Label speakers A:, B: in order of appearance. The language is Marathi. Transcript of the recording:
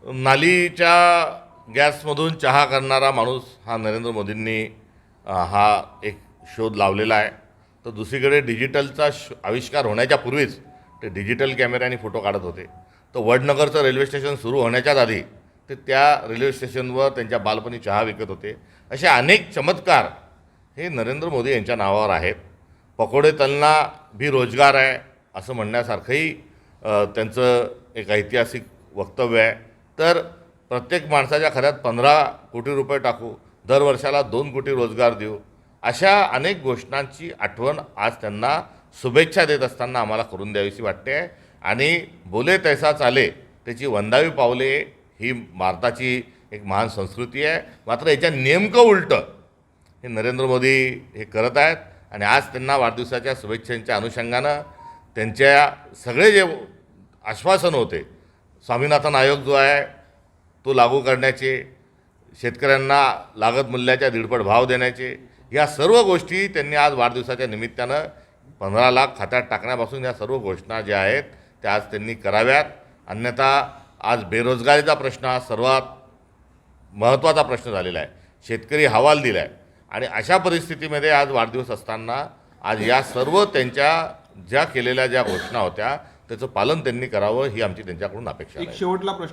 A: नालीच्या गॅसमधून चहा करणारा माणूस हा नरेंद्र मोदींनी हा एक शोध लावलेला आहे. तर दुसरीकडे डिजिटलचा आविष्कार होण्याच्या पूर्वीच ते डिजिटल कॅमेऱ्याने फोटो काढत होते. तर वडनगरचं रेल्वे स्टेशन सुरू होण्याच्याच आधी ते त्या रेल्वे स्टेशनवर त्यांच्या बालपणी चहा विकत होते. असे अनेक चमत्कार हे नरेंद्र मोदी यांच्या नावावर आहेत. पकोडे तलना भी रोजगार आहे असं म्हणण्यासारखंही त्यांचं एक ऐतिहासिक वक्तव्य आहे. तर प्रत्येक माणसाच्या खात्यात 15 कोटी रुपये टाकू, दर वर्षाला 2 कोटी रोजगार देऊ, अशा अनेक घोषणांची आठवण आज त्यांना शुभेच्छा देत असताना आम्हाला करून द्यावीशी वाटते. आणि बोले तैसा चाले त्याची वंदावी पावले ही भारताची एक महान संस्कृती आहे. मात्र याच्या नेमकं उलटं हे नरेंद्र मोदी हे करत आहेत. आणि आज त्यांना वाढदिवसाच्या शुभेच्छांच्या अनुषंगानं त्यांच्या सगळे जे आश्वासन होते, स्वामीनाथन आयोग जो आहे तो लागू करण्याचे, शेतकऱ्यांना लागत मूल्याच्या दीडपट भाव देण्याचे, या सर्व गोष्टी त्यांनी आज वाढदिवसाच्या निमित्तानं 15 लाख खात्यात टाकण्यापासून या सर्व घोषणा ज्या आहेत त्या आज त्यांनी कराव्यात. अन्यथा आज बेरोजगारीचा प्रश्न हा सर्वात महत्त्वाचा प्रश्न झालेला आहे. शेतकरी हवाल दिला आहे. आणि अशा परिस्थितीमध्ये आज वाढदिवस असताना आज या सर्व त्यांच्या ज्या केलेल्या ज्या घोषणा होत्या त्याचं पालन त्यांनी करावं ही आमची त्यांच्याकडून अपेक्षा आहे.
B: एक शेवटला प्रश्न